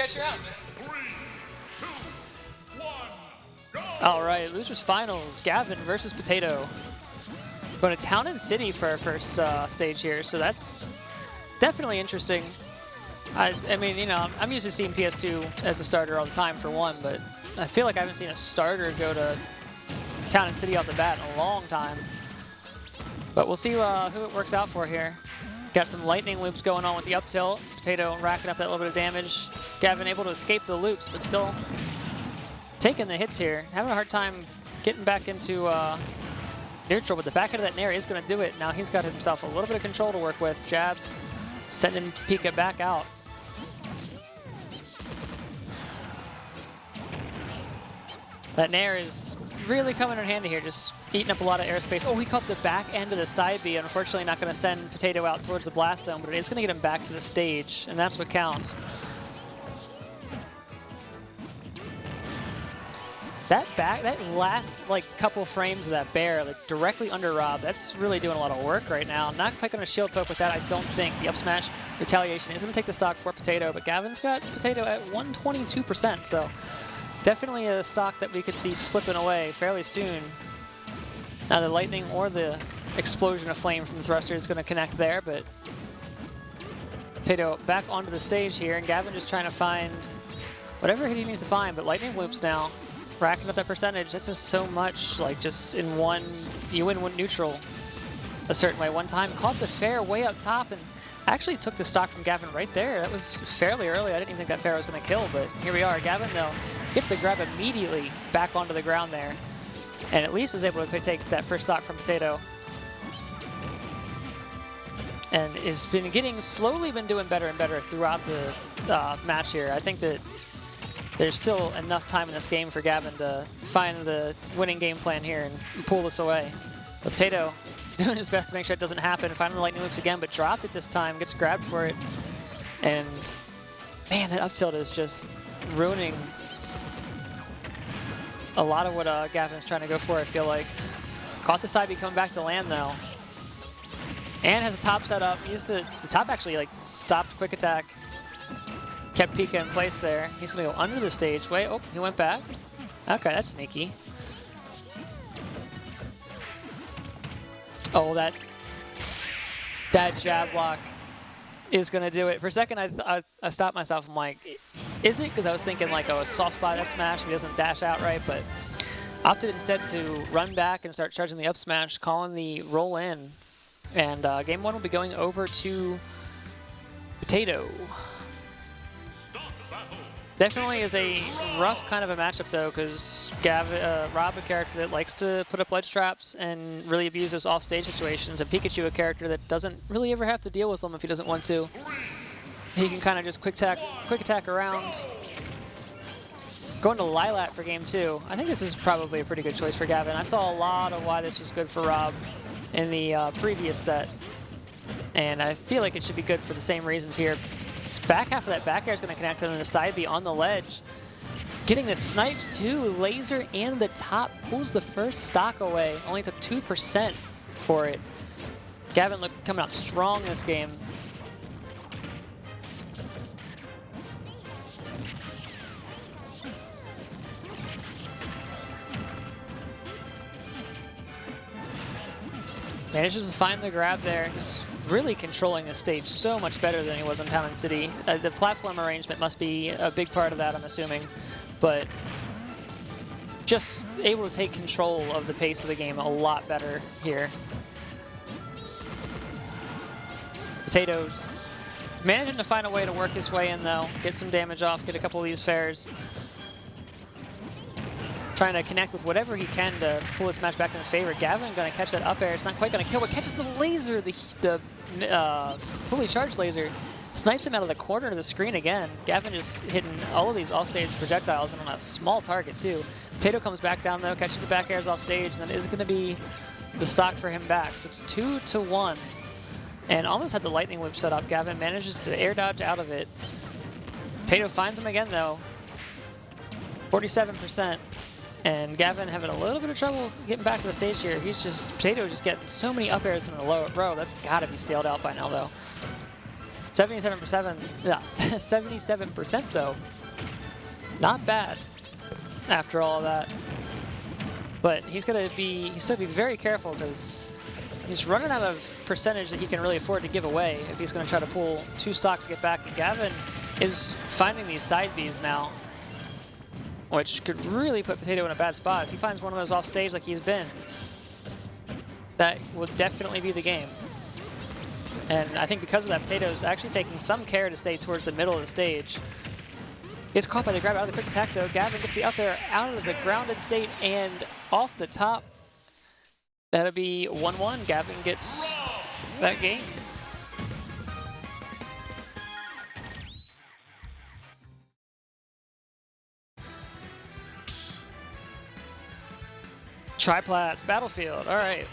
catch you around. 3, 2, 1, go! All right, losers finals. Gavin versus Potato. Going to Town and City for our first stage here, so that's definitely interesting. I mean, you know, I'm used to seeing PS2 as a starter all the time for one, but I feel like I haven't seen a starter go to Town and City off the bat in a long time. But we'll see who it works out for here. Got some lightning loops going on with the up tilt. Potato racking up that little bit of damage. Gavin able to escape the loops, but still taking the hits here. Having a hard time getting back into neutral, but the back end of that nair is going to do it. Now he's got himself a little bit of control to work with. Jab, sending Pika back out. That nair is really coming in handy here, just eating up a lot of airspace. Oh, he caught the back end of the side B. Unfortunately, not going to send Potato out towards the blast zone, but it is going to get him back to the stage, and that's what counts. That last like couple frames of that bear, like directly under Rob, that's really doing a lot of work right now. Not quite going to shield poke with that, I don't think. The up smash retaliation is going to take the stock for Potato, but Gavin's got Potato at 122%, so definitely a stock that we could see slipping away fairly soon. Now the lightning or the explosion of flame from the thruster is going to connect there, but Potato back onto the stage here, and Gavin just trying to find whatever hit he needs to find, but lightning loops now. Racking up that percentage, that's just so much, like just in one, you win one neutral a certain way. One time, caught the fair way up top and actually took the stock from Gavin right there. That was fairly early. I didn't even think that fair was going to kill, but here we are. Gavin, though, gets the grab immediately back onto the ground there, and at least is able to take that first stock from Potato. And has been slowly been doing better and better throughout the match here. I think that there's still enough time in this game for Gavin to find the winning game plan here and pull this away. But Potato doing his best to make sure it doesn't happen, finding the lightning loops again, but dropped it this time, gets grabbed for it. And man, that up tilt is just ruining a lot of what Gavin's trying to go for, I feel like. Caught the side B coming back to land though. And has a top set up. Used the top actually like stopped quick attack. Kept Pika in place there. He's going to go under the stage. Wait, oh, he went back. Okay, that's sneaky. Oh, that jab block is going to do it. For a second, I stopped myself. I'm like, is it? Because I was thinking like, oh, a soft spot up smash. He doesn't dash out right, but opted instead to run back and start charging the up smash, calling the roll in. And game one will be going over to Potato. Definitely is a rough kind of a matchup though, because Rob, a character that likes to put up ledge traps and really abuse those off-stage situations, and Pikachu, a character that doesn't really ever have to deal with them if he doesn't want to. He can kind of just quick attack around. Going to Lilat for game two. I think this is probably a pretty good choice for Gavin. I saw a lot of why this was good for Rob in the previous set, and I feel like it should be good for the same reasons here. Back half of that back air is going to connect on the side B on the ledge. Getting the snipes too, laser and the top pulls the first stock away. Only took 2% for it. Gavin looked coming out strong this game. Manages to find the grab there. Just really controlling the stage so much better than he was in Town and City. The platform arrangement must be a big part of that, I'm assuming. But just able to take control of the pace of the game a lot better here. Potatoes managing to find a way to work his way in though. Get some damage off, get a couple of these fairs. Trying to connect with whatever he can to pull this match back in his favor. Gavin going to catch that up air. It's not quite going to kill, but catches the laser, the fully charged laser. Snipes him out of the corner of the screen again. Gavin just hitting all of these off-stage projectiles and on a small target too. Potato comes back down though, catches the back airs off stage, and that is going to be the stock for him back. So it's 2-1. And almost had the lightning whip set up. Gavin manages to air dodge out of it. Potato finds him again though. 47%. And Gavin having a little bit of trouble getting back to the stage here. Potato just getting so many up airs in a row. That's got to be staled out by now though. 77%, yeah, 77% though. Not bad after all of that. But he's gonna be very careful because he's running out of percentage that he can really afford to give away if he's gonna try to pull 2 stocks to get back. And Gavin is finding these side Bs now, which could really put Potato in a bad spot. If he finds one of those off stage like he's been, that will definitely be the game. And I think because of that, Potato's actually taking some care to stay towards the middle of the stage. Gets caught by the grab out of the quick attack though. Gavin gets the up air out of the grounded state and off the top. That'll be 1-1. Gavin gets that game. Triplats, Battlefield, all right.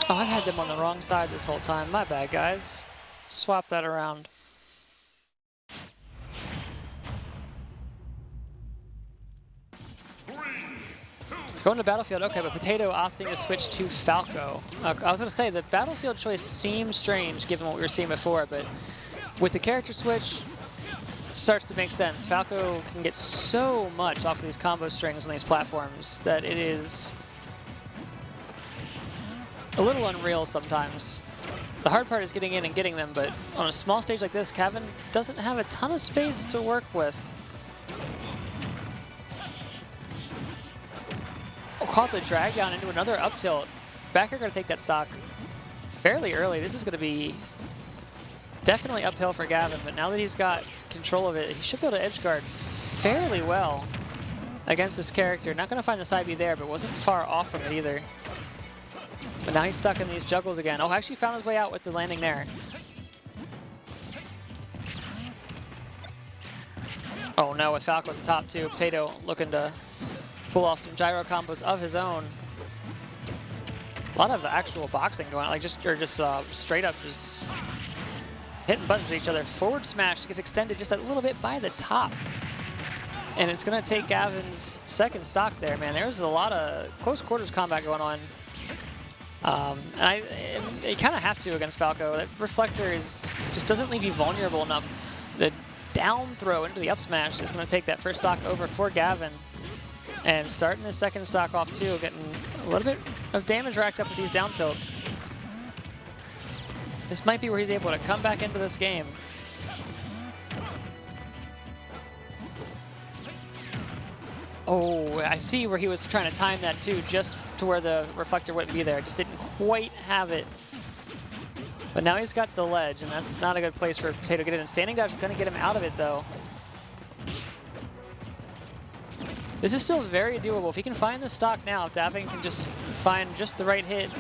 Oh, I've had them on the wrong side this whole time. My bad, guys. Swap that around. Going to Battlefield, okay, but Potato opting to switch to Falco. I was going to say, the Battlefield choice seems strange given what we were seeing before, but with the character switch, starts to make sense. Falco can get so much off of these combo strings on these platforms that it is a little unreal sometimes. The hard part is getting in and getting them, but on a small stage like this, Gavin doesn't have a ton of space to work with. Caught the drag down into another up tilt. Backer gonna take that stock fairly early. This is gonna be definitely uphill for Gavin, but now that he's got control of it, he should be able to edge guard fairly well against this character. Not gonna find the side B there, but wasn't far off from it either. But now he's stuck in these juggles again. Oh, actually found his way out with the landing there. Oh no, with Falco at the top too. Potato looking to pull off some gyro combos of his own. A lot of actual boxing going on, like just straight up just hitting buttons at each other. Forward smash gets extended just a little bit by the top. And it's gonna take Gavin's second stock there, man. There's a lot of close quarters combat going on. You kind of have to against Falco. That reflector just doesn't leave you vulnerable enough. The down throw into the up smash is gonna take that first stock over for Gavin. And starting the second stock off too, getting a little bit of damage racked up with these down tilts. This might be where he's able to come back into this game. Oh, I see where he was trying to time that too, just to where the reflector wouldn't be there. Just didn't quite have it. But now he's got the ledge, and that's not a good place for Potato to get in. And standing dodge is going to get him out of it though. This is still very doable. If he can find the stock now, if Gavin can just find just the right hit,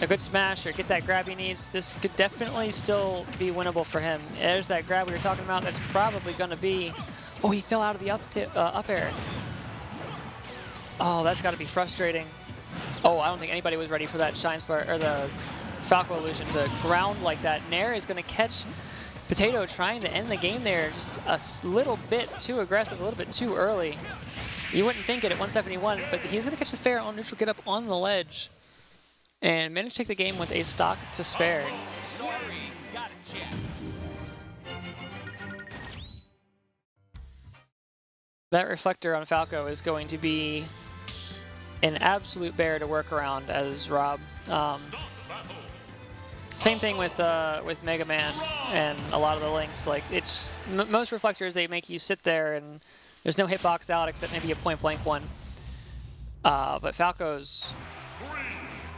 a good smash, or get that grab he needs, this could definitely still be winnable for him. There's that grab we were talking about. That's probably going to be... Oh, he fell out of the up air. Oh, that's got to be frustrating. Oh, I don't think anybody was ready for that Shine Spark, or the Falco illusion to ground like that. Nair is going to catch Potato trying to end the game there. Just a little bit too aggressive, a little bit too early. You wouldn't think it at 171, but he's going to catch the fair on neutral, get up on the ledge, and manage to take the game with a stock to spare. Sorry, got it, chat. That reflector on Falco is going to be an absolute bear to work around as Rob. Same thing with Mega Man and a lot of the links. Like it's most reflectors, they make you sit there and there's no hitbox out except maybe a point blank one. But Falco's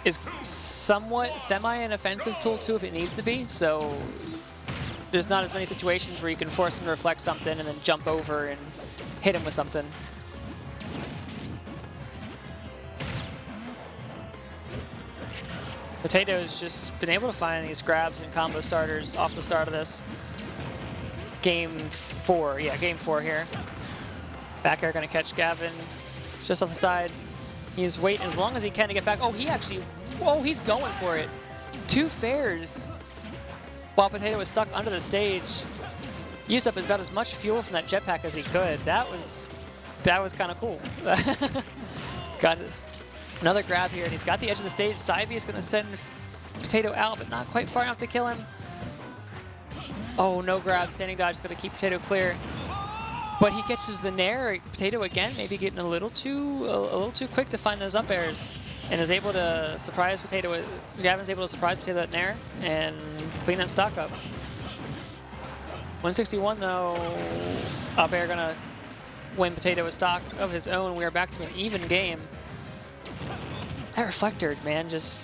is somewhat semi an offensive tool too if it needs to be. So there's not as many situations where you can force him to reflect something and then jump over and hit him with something. Potato's just been able to find these grabs and combo starters off the start of this. Game 4, yeah, game 4 here. Back air gonna catch Gavin just off the side. He's waiting as long as he can to get back. Oh, he's going for it. 2 fairs while Potato was stuck under the stage. Used up about as much fuel from that jetpack as he could. That was kind of cool. Got this. Another grab here, and he's got the edge of the stage. Side B is going to send Potato out, but not quite far enough to kill him. Oh, no grab, standing dodge, gonna keep Potato clear. But he catches the nair. Potato again, maybe getting a little too quick to find those up airs, and is able to surprise Potato. Gavin's able to surprise Potato that nair and clean that stock up. 161 though, up air gonna win Potato a stock of his own. We are back to an even game. That reflector, man, just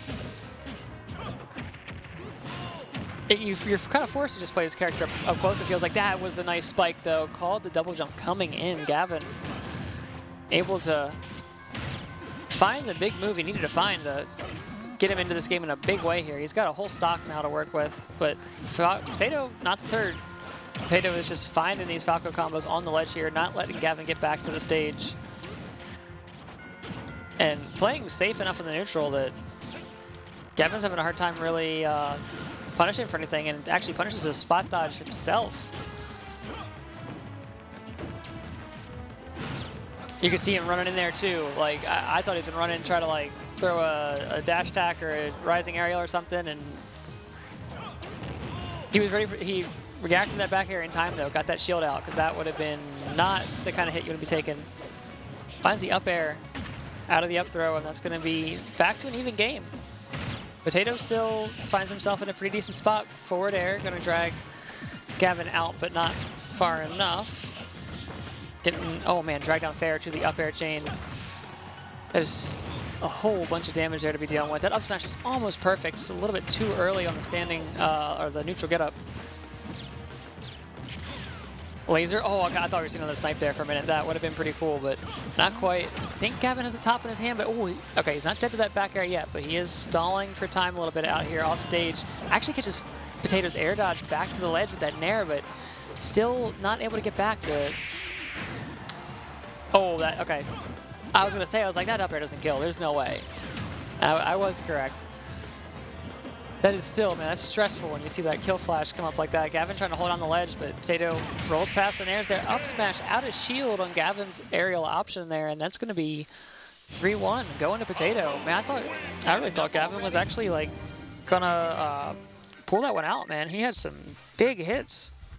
you're kind of forced to just play this character up close. It feels like that was a nice spike though. Called the double jump coming in. Gavin able to find the big move he needed to find to get him into this game in a big way here. He's got a whole stock now to work with, but Potato not the third. Potato is just finding these Falco combos on the ledge here, not letting Gavin get back to the stage. And playing safe enough in the neutral that Gavin's having a hard time really punishing for anything, and actually punishes a spot dodge himself. You can see him running in there too. Like, I thought he was gonna run in and try to like throw a dash attack or a rising aerial or something, and he was ready for, he reacted to that back air in time though, got that shield out, because that would have been not the kind of hit you would be taking. Finds the up air out of the up throw, and that's gonna be back to an even game. Potato still finds himself in a pretty decent spot. Forward air, gonna drag Gavin out, but not far enough. Getting, oh man, drag down fair to the up air chain. There's a whole bunch of damage there to be dealing with. That up smash is almost perfect. Just a little bit too early on the standing, or the neutral get up. Laser, oh, I thought we were seeing another snipe there for a minute. That would have been pretty cool, but not quite. I think Gavin has the top in his hand, but oh, okay, he's not dead to that back air yet, but he is stalling for time a little bit out here off stage. Actually catches Potato's air dodge back to the ledge with that nair, but still not able to get back to it. Oh, that, okay. I was gonna say, I was like, that up air doesn't kill, there's no way. I was correct. That is still, man, that's stressful when you see that kill flash come up like that. Gavin trying to hold on the ledge, but Potato rolls past the nairs there. Up smash out of shield on Gavin's aerial option there, and that's going to be 3-1 going to Potato. Man, I really thought Gavin was actually like gonna pull that one out, man. He had some big hits.